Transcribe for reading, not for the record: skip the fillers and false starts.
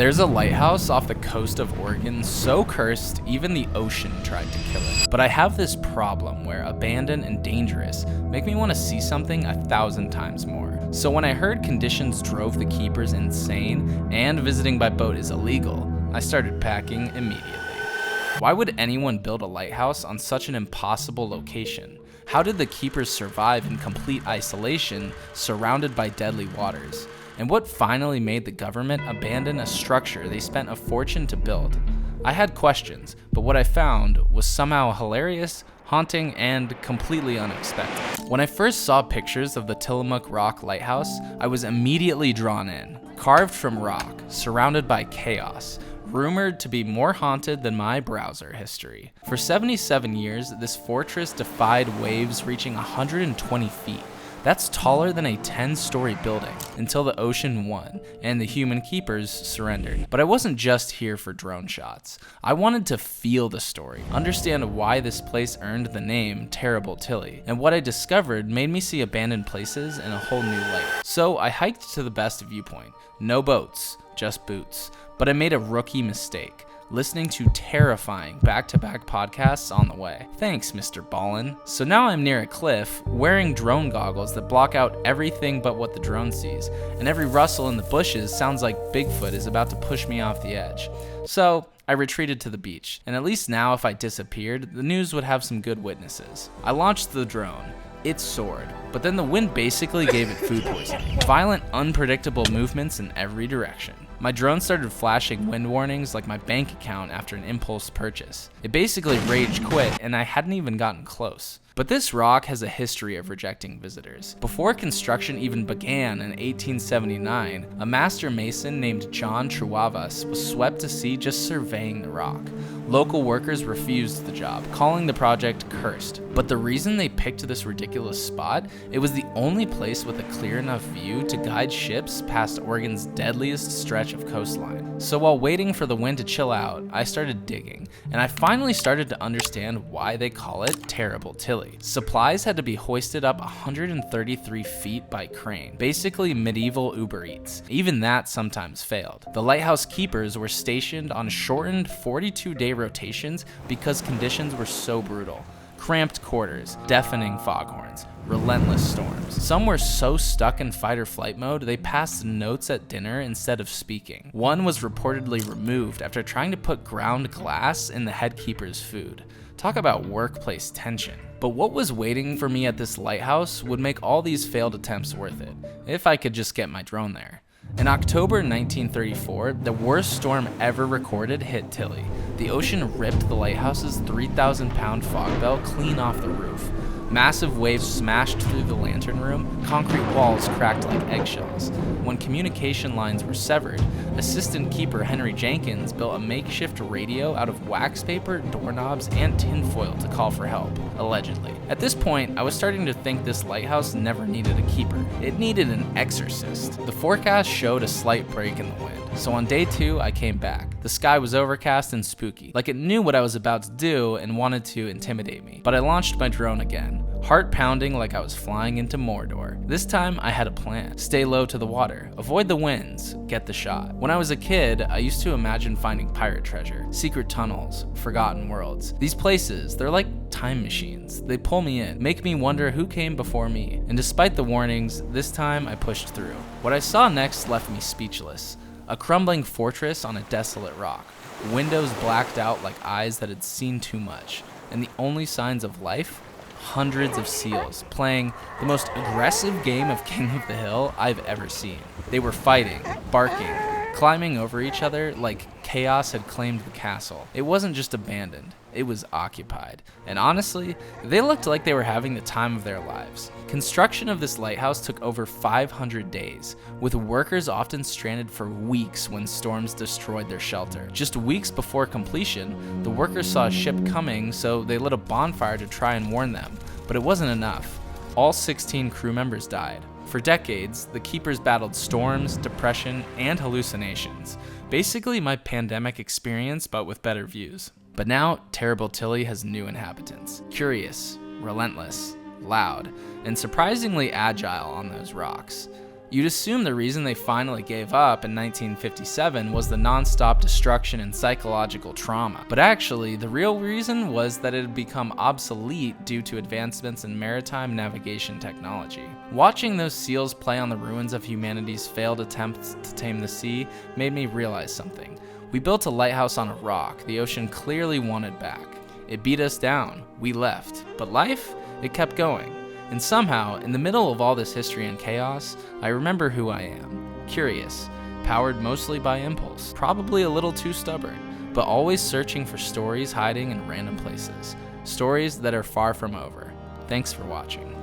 There's a lighthouse off the coast of Oregon so cursed, even the ocean tried to kill it. But I have this problem where abandoned and dangerous make me want to see something 1,000 times more. So when I heard conditions drove the keepers insane and visiting by boat is illegal, I started packing immediately. Why would anyone build a lighthouse on such an impossible location? How did the keepers survive in complete isolation, surrounded by deadly waters? And what finally made the government abandon a structure they spent a fortune to build? I had questions, but what I found was somehow hilarious, haunting, and completely unexpected. When I first saw pictures of the Tillamook Rock Lighthouse, I was immediately drawn in. Carved from rock, surrounded by chaos, rumored to be more haunted than my browser history. For 77 years, this fortress defied waves reaching 120 feet. That's taller than a 10-story building, until the ocean won and the human keepers surrendered. But I wasn't just here for drone shots. I wanted to feel the story, understand why this place earned the name Terrible Tilly, and what I discovered made me see abandoned places in a whole new light. So I hiked to the best viewpoint. No boats, just boots. But I made a rookie mistake, listening to terrifying back-to-back podcasts on the way. Thanks, Mr. Ballin. So now I'm near a cliff, wearing drone goggles that block out everything but what the drone sees, and every rustle in the bushes sounds like Bigfoot is about to push me off the edge. So I retreated to the beach, and at least now if I disappeared, the news would have some good witnesses. I launched the drone. It soared, but then the wind basically gave it food poisoning. Violent, unpredictable movements in every direction. My drone started flashing wind warnings like my bank account after an impulse purchase. It basically rage quit, and I hadn't even gotten close. But this rock has a history of rejecting visitors. Before construction even began in 1879, a master mason named John Truavas was swept to sea just surveying the rock. Local workers refused the job, calling the project cursed. But the reason they picked this ridiculous spot, it was the only place with a clear enough view to guide ships past Oregon's deadliest stretch of coastline. So while waiting for the wind to chill out, I started digging, and I finally started to understand why they call it Terrible Tilly. Supplies had to be hoisted up 133 feet by crane, basically medieval Uber Eats. Even that sometimes failed. The lighthouse keepers were stationed on shortened 42-day rotations because conditions were so brutal. Cramped quarters, deafening foghorns, relentless storms. Some were so stuck in fight or flight mode, they passed notes at dinner instead of speaking. One was reportedly removed after trying to put ground glass in the head keeper's food. Talk about workplace tension. But what was waiting for me at this lighthouse would make all these failed attempts worth it, if I could just get my drone there. In October 1934, the worst storm ever recorded hit Tilly. The ocean ripped the lighthouse's 3,000-pound fog belt clean off the roof. Massive waves smashed through the lantern room, concrete walls cracked like eggshells. When communication lines were severed, assistant keeper Henry Jenkins built a makeshift radio out of wax paper, doorknobs, and tinfoil to call for help, allegedly. At this point, I was starting to think this lighthouse never needed a keeper. It needed an exorcist. The forecast showed a slight break in the wind, so on day 2, I came back. The sky was overcast and spooky, like it knew what I was about to do and wanted to intimidate me. But I launched my drone again, heart pounding like I was flying into Mordor. This time, I had a plan. Stay low to the water, avoid the winds, get the shot. When I was a kid, I used to imagine finding pirate treasure, secret tunnels, forgotten worlds. These places, they're like time machines. They pull me in, make me wonder who came before me. And despite the warnings, this time I pushed through. What I saw next left me speechless. A crumbling fortress on a desolate rock. Windows blacked out like eyes that had seen too much. And the only signs of life? Hundreds of seals playing the most aggressive game of King of the Hill I've ever seen. They were fighting, barking, climbing over each other like chaos had claimed the castle. It wasn't just abandoned, it was occupied. And honestly, they looked like they were having the time of their lives. Construction of this lighthouse took over 500 days, with workers often stranded for weeks when storms destroyed their shelter. Just weeks before completion, the workers saw a ship coming, so they lit a bonfire to try and warn them. But it wasn't enough. All 16 crew members died. For decades, the keepers battled storms, depression, and hallucinations. Basically my pandemic experience, but with better views. But now, Terrible Tilly has new inhabitants. Curious, relentless, loud, and surprisingly agile on those rocks. You'd assume the reason they finally gave up in 1957 was the non-stop destruction and psychological trauma, but actually the real reason was that it had become obsolete due to advancements in maritime navigation technology. Watching those seals play on the ruins of humanity's failed attempts to tame the sea made me realize something. We built a lighthouse on a rock the ocean clearly wanted back. It beat us down, we left, but life, it kept going. And somehow, in the middle of all this history and chaos, I remember who I am. Curious, powered mostly by impulse, probably a little too stubborn, but always searching for stories hiding in random places. Stories that are far from over. Thanks for watching.